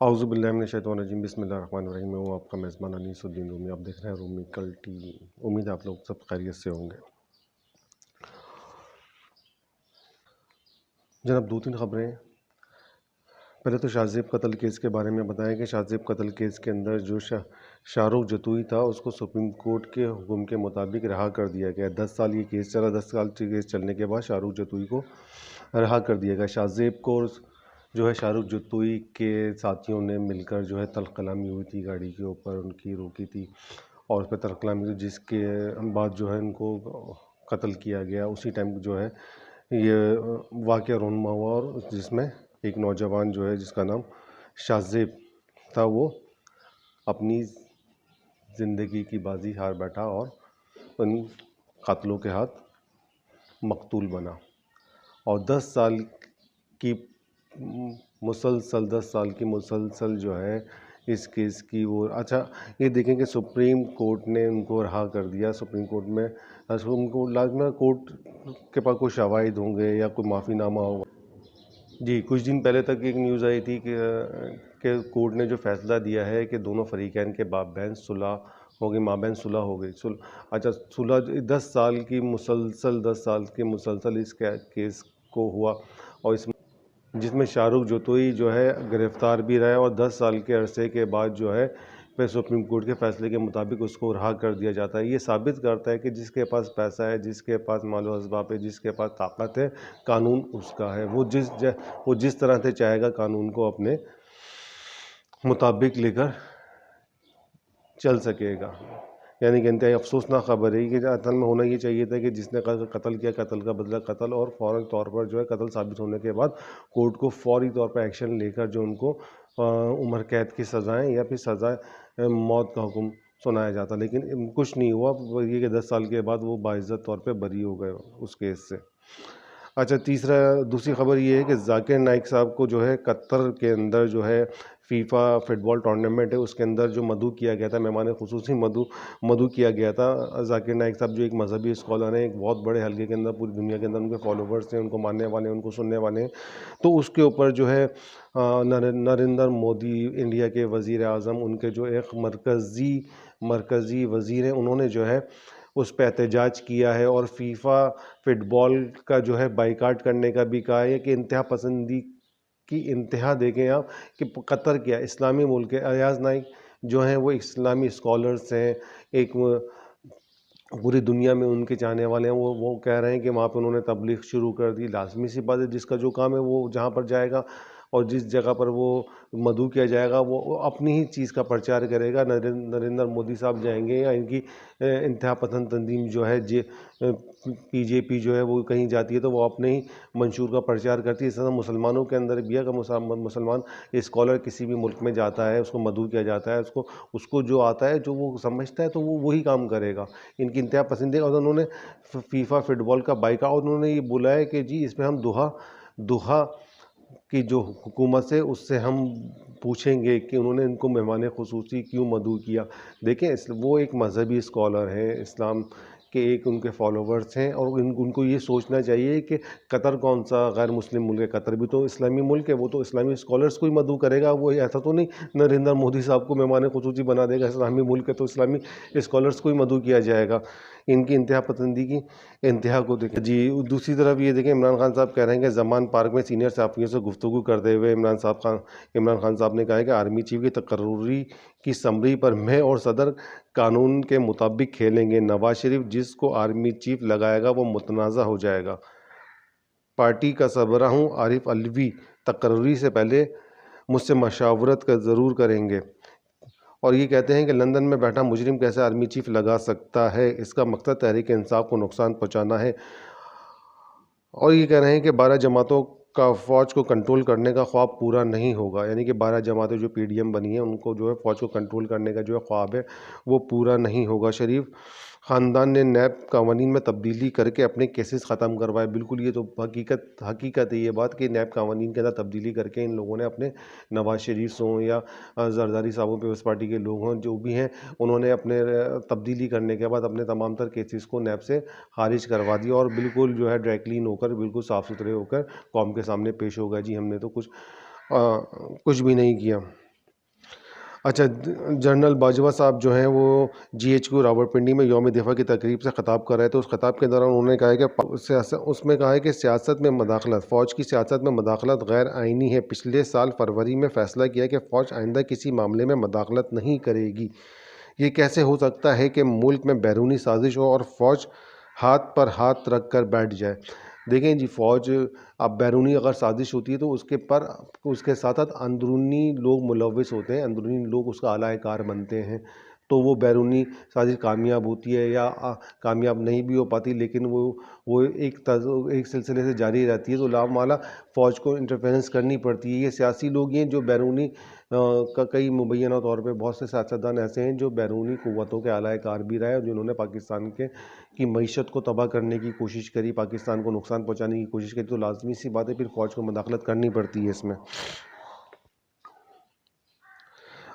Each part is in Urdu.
اعوذ باللہ من الشیطان الرجیم، بسم اللہ الرحمن الرحیم۔ میں ہوں آپ کا میزبان انیس الدین رومی۔ آپ دیکھ رہے ہیں رومی کل ٹی وی۔ امید ہے آپ لوگ سب خیریت سے ہوں گے۔ جناب، دو تین خبریں۔ پہلے تو شاہ زیب قتل کیس کے بارے میں بتایا کہ شاہ زیب قتل کیس کے اندر جو شاہ رخ جتوئی تھا اس کو سپریم کورٹ کے حکم کے مطابق رہا کر دیا گیا۔ 10 سال یہ کیس چلا۔ 10 سال کیس چلنے کے بعد شاہ رخ جتوئی کو رہا کر دیا گیا۔ شاہ زیب کو جو ہے شاہ رخ جتوئی کے ساتھیوں نے مل کر جو ہے تلخ کلامی ہوئی تھی، گاڑی کے اوپر ان کی روکی تھی اور اس پہ تلخ کلامی ہوئی، جس کے بعد جو ہے ان کو قتل کیا گیا۔ اسی ٹائم جو ہے یہ واقعہ رونما ہوا اور جس میں ایک نوجوان جو ہے جس کا نام شاہ زیب تھا، وہ اپنی زندگی کی بازی ہار بیٹھا اور ان قاتلوں کے ہاتھ مقتول بنا۔ اور 10 سال کی مسلسل جو ہے اس کیس کی وہ یہ دیکھیں کہ سپریم کورٹ نے ان کو رہا کر دیا۔ سپریم کورٹ لازمہ کورٹ کے پاس کوئی شواہد ہوں گے یا کوئی معافی نامہ ہوگا۔ جی، کچھ دن پہلے تک ایک نیوز آئی تھی کہ کورٹ نے جو فیصلہ دیا ہے کہ دونوں فریقین کے باپ بہن صلح ہو گئی، ماں بہن صلح ہو گئی۔ صلح 10 سال کی مسلسل اس کیس کو ہوا، اور جس میں شاہ رخ جتوئی جو ہے گرفتار بھی رہے اور 10 سال کے عرصے کے بعد جو ہے پھر سپریم کورٹ کے فیصلے کے مطابق اس کو رہا کر دیا جاتا ہے۔ یہ ثابت کرتا ہے کہ جس کے پاس پیسہ ہے، جس کے پاس مال و اسباب ہے، جس کے پاس طاقت ہے، قانون اس کا ہے۔ وہ جس طرح سے چاہے گا قانون کو اپنے مطابق لے کر چل سکے گا۔ یعنی کہ انتہائی افسوسناک خبر ہے کہ اصل میں ہونا یہ چاہیے تھا کہ جس نے قتل کیا، قتل کا بدلہ قتل، اور فوری طور پر جو ہے قتل ثابت ہونے کے بعد کورٹ کو فوری طور پر ایکشن لے کر جو ان کو عمر قید کی سزائیں یا پھر سزائے موت کا حکم سنایا جاتا، لیکن کچھ نہیں ہوا۔ یہ کہ 10 سال کے بعد وہ باعزت طور پہ بری ہو گئے اس کیس سے۔ دوسری خبر یہ ہے کہ ذاکر نائک صاحب کو جو ہے قطر کے اندر جو ہے فیفا فٹ بال ٹورنامنٹ ہے، اس کے اندر جو مدعو کیا گیا تھا، مہمان خصوصی مدعو کیا گیا تھا۔ ذاکر نائک صاحب جو ایک مذہبی اسکالر ہیں، ایک بہت بڑے حلقے کے اندر پوری دنیا کے اندر ان کے فالوورز ہیں، ان کو ماننے والے ہیں، ان کو سننے والے ہیں، تو اس کے اوپر جو ہے نریندر مودی انڈیا کے وزیر اعظم، ان کے جو ایک مرکزی وزیر ہیں، انہوں نے جو ہے اس پہ احتجاج کیا ہے اور فیفا فٹ بال کا جو ہے بائیکاٹ کرنے کا بھی کہا ہے کہ انتہا پسندی کی انتہا دیکھیں آپ کہ قطر کیا اسلامی ملک ہے۔ ایاز نائک جو ہیں وہ اسلامی اسکالرس ہیں، ایک پوری دنیا میں ان کے چاہنے والے ہیں، وہ کہہ رہے ہیں کہ وہاں پہ انہوں نے تبلیغ شروع کر دی۔ لازمی سی بات ہے، جس کا جو کام ہے وہ جہاں پر جائے گا اور جس جگہ پر وہ مدعو کیا جائے گا وہ اپنی ہی چیز کا پرچار کرے گا۔ نریندر مودی صاحب جائیں گے یا ان کی انتہا پسند تنظیم جو ہے پی جے پی جو ہے وہ کہیں جاتی ہے تو وہ اپنے ہی منشور کا پرچار کرتی ہے۔ اس طرح مسلمانوں کے اندر بھی اگر مسلمان اسکالر کسی بھی ملک میں جاتا ہے، اس کو مدعو کیا جاتا ہے، اس کو جو آتا ہے، جو وہ سمجھتا ہے تو وہ وہی کام کرے گا۔ ان کی انتہا پسندی، اور انہوں نے فیفا فٹ بال کا بائیکاٹ، اور انہوں نے یہ بولا ہے کہ جی اس میں ہم دوحہ کی جو حکومت سے اس سے ہم پوچھیں گے کہ انہوں نے ان کو مہمان خصوصی کیوں مدعو کیا۔ دیکھیں وہ ایک مذہبی اسکالر ہیں، اسلام کے ایک ان کے فالوورز ہیں، اور ان کو یہ سوچنا چاہیے کہ قطر کون سا غیر مسلم ملک ہے؟ قطر بھی تو اسلامی ملک ہے، وہ تو اسلامی اسکالرس کو ہی مدعو کرے گا۔ وہ ایسا تو نہیں نریندر مودی صاحب کو مہمان خصوصی بنا دے گا۔ اسلامی ملک ہے تو اسلامی اسکالرس کو ہی مدعو کیا جائے گا۔ ان کی انتہا پسندی کی انتہا کو دیکھیں۔ جی، دوسری طرف یہ دیکھیں، عمران خان صاحب کہہ رہے ہیں کہ زمان پارک میں سینئر صحافیوں سے گفتگو کرتے ہوئے عمران خان صاحب نے کہا ہے کہ آرمی چیف کی تقرری کی سمری پر میں اور صدر قانون کے مطابق کھیلیں گے۔ نواز شریف جس کو آرمی چیف لگائے گا وہ متنازع ہو جائے گا۔ پارٹی کا سربراہ ہوں، عارف علوی تقرری سے پہلے مجھ سے مشاورت ضرور کریں گے۔ اور یہ کہتے ہیں کہ لندن میں بیٹھا مجرم کیسے آرمی چیف لگا سکتا ہے؟ اس کا مقصد تحریک انصاف کو نقصان پہنچانا ہے۔ اور یہ کہہ رہے ہیں کہ 12 جماعتوں کا فوج کو کنٹرول کرنے کا خواب پورا نہیں ہوگا۔ یعنی کہ 12 جماعتیں جو پی ڈی ایم بنی ہیں، ان کو جو ہے فوج کو کنٹرول کرنے کا جو ہے خواب ہے وہ پورا نہیں ہوگا۔ شریف خاندان نے نیب قوانین میں تبدیلی کر کے اپنے کیسز ختم کروائے۔ بالکل، یہ تو حقیقت ہے یہ بات کہ نیب قوانین کے اندر تبدیلی کر کے ان لوگوں نے اپنے نواز شریف ہوں یا زرداری صاحبوں پیپلز پارٹی کے لوگ ہوں جو بھی ہیں، انہوں نے اپنے تبدیلی کرنے کے بعد اپنے تمام تر کیسز کو نیب سے خارج کروا دیا اور بالکل جو ہے ڈرائی کلین ہو کر، بالکل صاف ستھرے ہو کر قوم کے سامنے پیش ہو گیا۔ جی ہم نے تو کچھ بھی نہیں کیا۔ اچھا، جنرل باجوہ صاحب جو ہیں وہ GHQ راولپنڈی میں یوم دفاع کی تقریب سے خطاب کر رہے تھے. اس خطاب کے دوران انہوں نے کہا ہے کہ اس میں کہا ہے کہ سیاست میں مداخلت، فوج کی سیاست میں مداخلت غیر آئینی ہے. پچھلے سال فروری میں فیصلہ کیا کہ فوج آئندہ کسی معاملے میں مداخلت نہیں کرے گی. یہ کیسے ہو سکتا ہے کہ ملک میں بیرونی سازش ہو اور فوج ہاتھ پر ہاتھ رکھ کر بیٹھ جائے؟ دیکھیں جی، فوج اب بیرونی اگر سازش ہوتی ہے تو اس کے ساتھ ساتھ اندرونی لوگ ملوث ہوتے ہیں، اندرونی لوگ اس کا اعلی کار بنتے ہیں. تو وہ بیرونی سازش کامیاب ہوتی ہے یا کامیاب نہیں بھی ہو پاتی، لیکن وہ ایک سلسلے سے جاری رہتی ہے. تو لامحالہ فوج کو انٹرفیرنس کرنی پڑتی ہے. یہ سیاسی لوگ ہیں جو بیرونی کا کئی مبینہ طور پہ بہت سے سیاستدان ایسے ہیں جو بیرونی قوتوں کے اعلی کار بھی رہے اور جنہوں نے پاکستان کی معیشت کو تباہ کرنے کی کوشش کری، پاکستان کو نقصان پہنچانے کی کوشش کری. تو لازمی سی بات ہے پھر فوج کو مداخلت کرنی پڑتی ہے اس میں.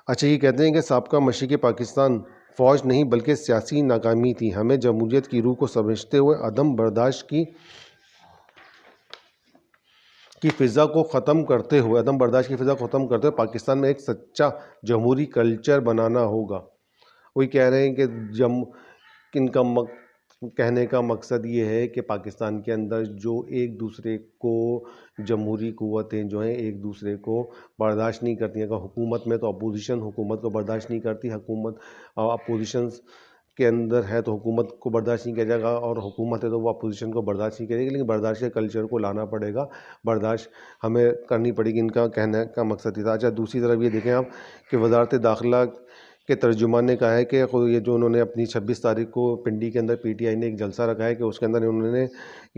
اچھا، یہ کہتے ہیں کہ سابقہ مشرق پاکستان فوج نہیں بلکہ سیاسی ناکامی تھی. ہمیں جمہوریت کی روح کو سمجھتے ہوئے عدم برداشت کی فضا کو ختم کرتے ہوئے پاکستان میں ایک سچا جمہوری کلچر بنانا ہوگا. وہی کہہ رہے ہیں کہ ان کا کہنے کا مقصد یہ ہے کہ پاکستان کے اندر جو ایک دوسرے کو جمہوری قوتیں جو ہیں ایک دوسرے کو برداشت نہیں کرتی ہیں. اگر حکومت میں تو اپوزیشن حکومت کو برداشت نہیں کرتی، حکومت اپوزیشن کے اندر ہے تو حکومت کو برداشت نہیں کیا جائے گا، اور حکومت ہے تو وہ اپوزیشن کو برداشت نہیں کرے گی. لیکن برداشت کے کلچر کو لانا پڑے گا، برداشت ہمیں کرنی پڑے گی. ان کا کہنے کا مقصد یہ تھا. اچھا، دوسری طرف یہ دیکھیں آپ کہ وزارت داخلہ کے ترجمان نے کہا ہے کہ یہ جو انہوں نے اپنی 26 تاریخ کو پنڈی کے اندر PTI نے ایک جلسہ رکھا ہے کہ اس کے اندر انہوں نے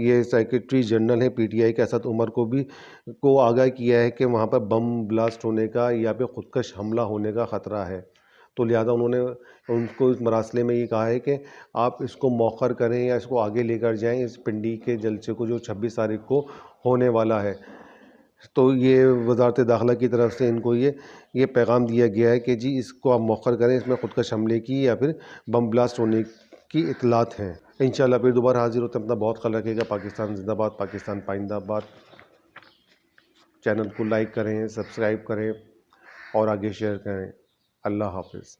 یہ سیکریٹری جنرل ہے PTI کے اسد عمر کو آگاہ کیا ہے کہ وہاں پر بم بلاسٹ ہونے کا یا پھر خودکش حملہ ہونے کا خطرہ ہے. تو لہذا انہوں نے ان کو اس مراسلے میں یہ کہا ہے کہ آپ اس کو مؤخر کریں یا اس کو آگے لے کر جائیں، اس پنڈی کے جلسے کو جو 26 تاریخ کو ہونے والا ہے. تو یہ وزارت داخلہ کی طرف سے ان کو یہ پیغام دیا گیا ہے کہ جی اس کو آپ مؤخر کریں، اس میں خودکش حملے کی یا پھر بم بلاسٹ ہونے کی اطلاعات ہیں. انشاءاللہ پھر دوبارہ حاضر ہوتے ہیں. اپنا بہت خیال رکھے گا. پاکستان زندہ باد، پاکستان پائندہ باد. چینل کو لائک کریں، سبسکرائب کریں اور آگے شیئر کریں. اللہ حافظ.